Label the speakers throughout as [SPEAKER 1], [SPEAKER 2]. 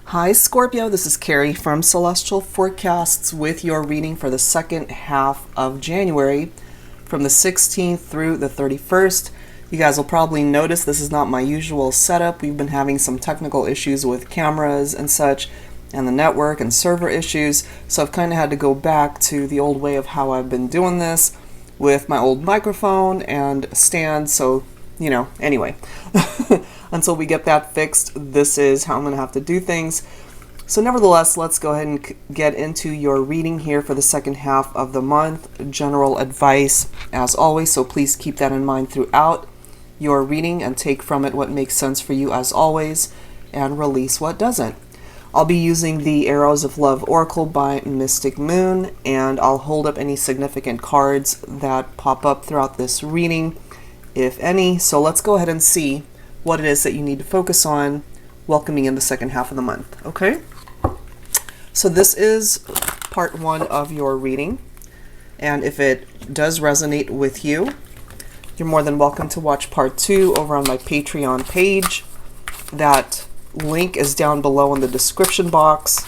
[SPEAKER 1] Hi Scorpio, this is Carrie from Celestial Forecasts with your reading for the second half of January from the 16th through the 31st. You guys will probably notice this is not my usual setup. We've been having some technical issues with cameras and such, and the network and server issues, so I've kind of had to go back to the old way of how I've been doing this with my old microphone and stand. So, anyway. Until we get that fixed, this is how I'm going to have to do things. So nevertheless, let's go ahead and get into your reading here for the second half of the month. General advice, as always, so please keep that in mind throughout your reading and take from it what makes sense for you as always, and release what doesn't. I'll be using the Arrows of Love Oracle by Mystic Moon, and I'll hold up any significant cards that pop up throughout this reading, if any. So let's go ahead and see what it is that you need to focus on welcoming in the second half of the month, okay? So this is part one of your reading, and if it does resonate with you, you're more than welcome to watch part two over on my Patreon page. That link is down below in the description box,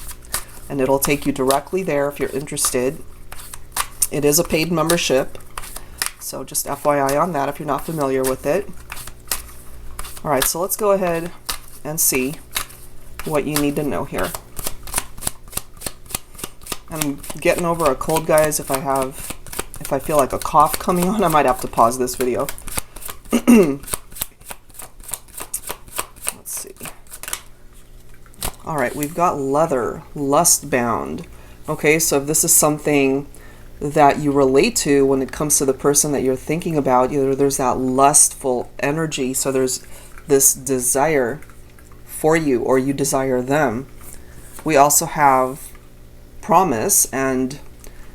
[SPEAKER 1] and it'll take you directly there if you're interested. It is a paid membership, so just FYI on that if you're not familiar with it. Alright, so let's go ahead and see what you need to know here. I'm getting over a cold, guys. If I feel like a cough coming on, I might have to pause this video. Let's see. Alright, we've got leather, lust bound. Okay, so if this is something that you relate to when it comes to the person that you're thinking about, there's that lustful energy, so there's this desire for you, or you desire them. We also have promise, and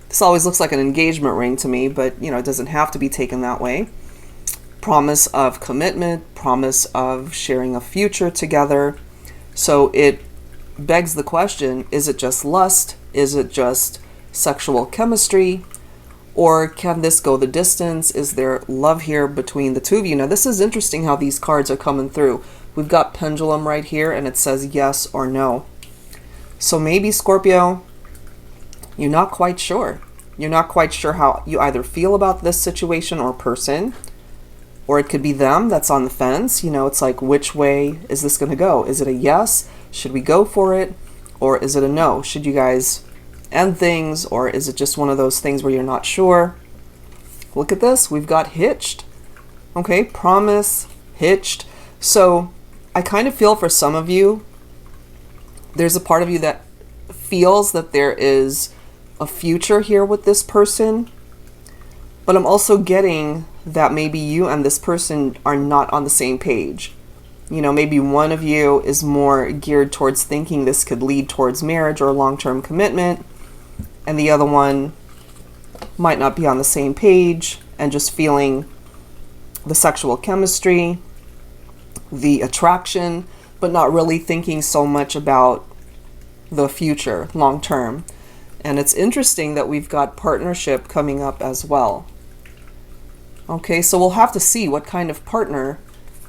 [SPEAKER 1] this always looks like an engagement ring to me, but it doesn't have to be taken that way. Promise of commitment, promise of sharing a future together. So it begs the question, is it just lust? Is it just sexual chemistry? Or can this go the distance? Is there love here between the two of you? Now, this is interesting how these cards are coming through. We've got pendulum right here, and it says yes or no. So maybe, Scorpio, you're not quite sure. You're not quite sure how you either feel about this situation or person, or it could be them that's on the fence. It's like, which way is this going to go? Is it a yes? Should we go for it? Or is it a no? Should you guys end things, or is it just one of those things where you're not sure? Look at this, we've got hitched. Okay, promise, hitched. So I kind of feel for some of you, there's a part of you that feels that there is a future here with this person, but I'm also getting that maybe you and this person are not on the same page. Maybe one of you is more geared towards thinking this could lead towards marriage or long-term commitment, and the other one might not be on the same page and just feeling the sexual chemistry, the attraction, but not really thinking so much about the future long term. And it's interesting that we've got partnership coming up as well. Okay, so we'll have to see what kind of partner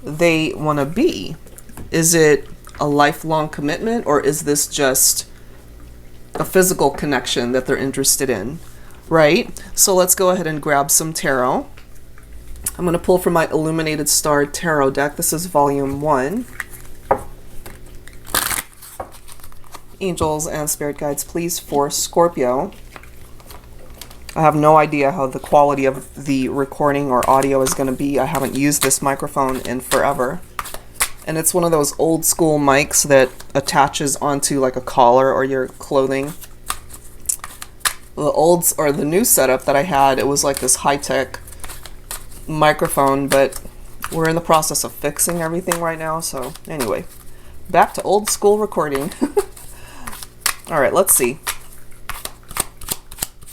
[SPEAKER 1] they want to be. Is it a lifelong commitment, or is this just a physical connection that they're interested in, right? So let's go ahead and grab some tarot. I'm going to pull from my Illuminated Star Tarot deck. This is volume 1. Angels and spirit guides, please, for Scorpio. I have no idea how the quality of the recording or audio is going to be. I haven't used this microphone in forever. And it's one of those old school mics that attaches onto like a collar or your clothing. The new setup that I had, it was like this high-tech microphone, but we're in the process of fixing everything right now. So anyway, back to old school recording. All right, let's see.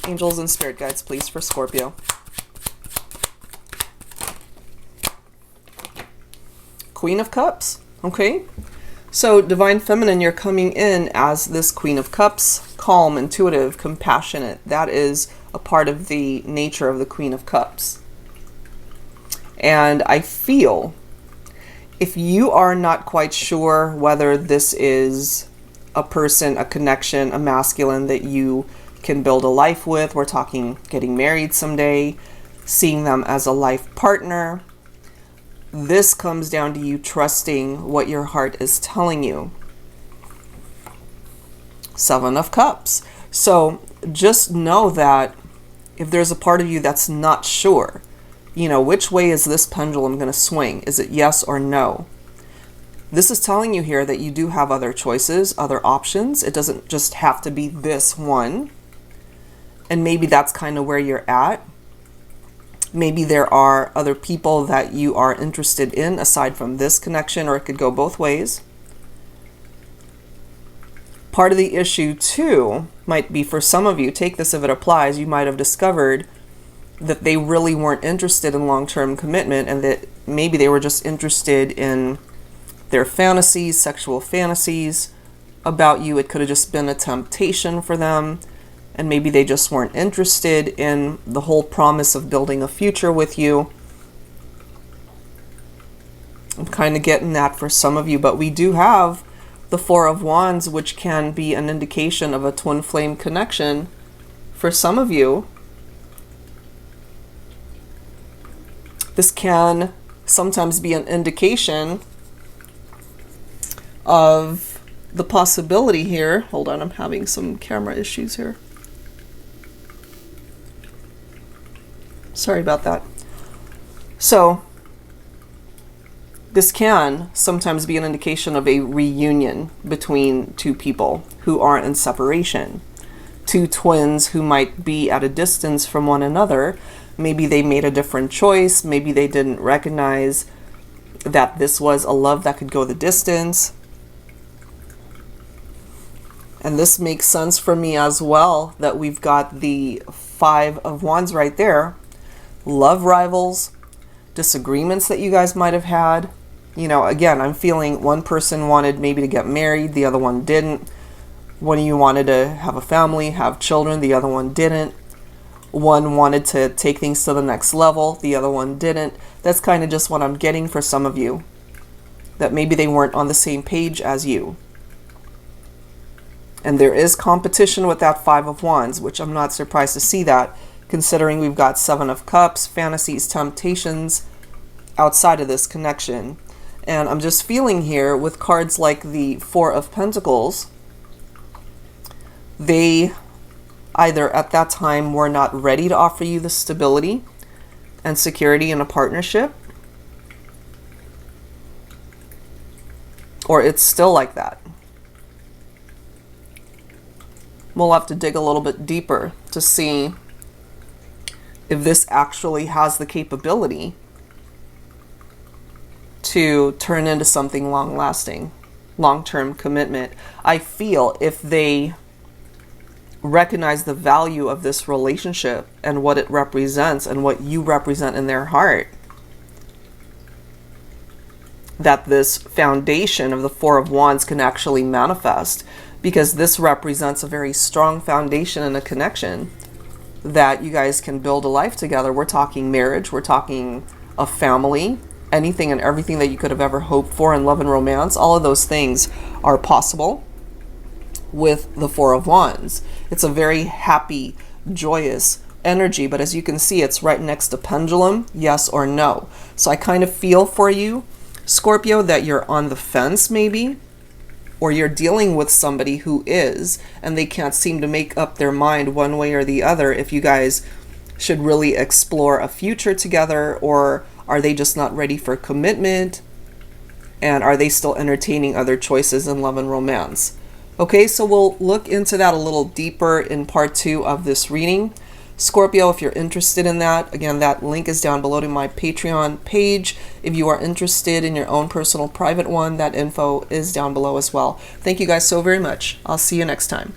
[SPEAKER 1] Angels and spirit guides, please, for Scorpio. Queen of Cups, okay? So, Divine Feminine, you're coming in as this Queen of Cups, calm, intuitive, compassionate. That is a part of the nature of the Queen of Cups. And I feel, if you are not quite sure whether this is a person, a connection, a masculine that you can build a life with. We're talking getting married someday, seeing them as a life partner. This comes down to you trusting what your heart is telling you. Seven of Cups. So just know that if there's a part of you that's not sure, which way is this pendulum going to swing? Is it yes or no? This is telling you here that you do have other choices, other options. It doesn't just have to be this one. And maybe that's kind of where you're at. Maybe there are other people that you are interested in aside from this connection, or it could go both ways. Part of the issue too might be, for some of you, take this if it applies, you might have discovered that they really weren't interested in long-term commitment, and that maybe they were just interested in their fantasies, sexual fantasies about you. It could have just been a temptation for them, and maybe they just weren't interested in the whole promise of building a future with you. I'm kind of getting that for some of you, but we do have the Four of Wands, which can be an indication of a twin flame connection for some of you. This can sometimes be an indication of the possibility here. Hold on, I'm having some camera issues here. Sorry about that. So this can sometimes be an indication of a reunion between two people who are in separation. Two twins who might be at a distance from one another. Maybe they made a different choice. Maybe they didn't recognize that this was a love that could go the distance. And this makes sense for me as well, that we've got the Five of Wands right there. Love rivals, disagreements that you guys might have had. Again, I'm feeling one person wanted maybe to get married, the other one didn't. One of you wanted to have a family, have children, the other one didn't. One wanted to take things to the next level, the other one didn't. That's kind of just what I'm getting for some of you. That maybe they weren't on the same page as you. And there is competition with that Five of Wands, which I'm not surprised to see that, considering we've got Seven of Cups, fantasies, temptations outside of this connection. And I'm just feeling here with cards like the Four of Pentacles, they either at that time were not ready to offer you the stability and security in a partnership, or it's still like that. We'll have to dig a little bit deeper to see if this actually has the capability to turn into something long-lasting, long-term commitment. I feel if they recognize the value of this relationship and what it represents and what you represent in their heart, that this foundation of the Four of Wands can actually manifest, because this represents a very strong foundation and a connection that you guys can build a life together. We're talking marriage, we're talking a family, anything and everything that you could have ever hoped for in love and romance. All of those things are possible with the Four of Wands. It's a very happy, joyous energy, but as you can see, it's right next to pendulum, yes or no. So I kind of feel for you, Scorpio, that you're on the fence maybe, or you're dealing with somebody who is, and they can't seem to make up their mind one way or the other if you guys should really explore a future together, or are they just not ready for commitment, and are they still entertaining other choices in love and romance? Okay, so we'll look into that a little deeper in part 2 of this reading. Scorpio, if you're interested in that, again, that link is down below to my Patreon page. If you are interested in your own personal private one, that info is down below as well. Thank you guys so very much. I'll see you next time.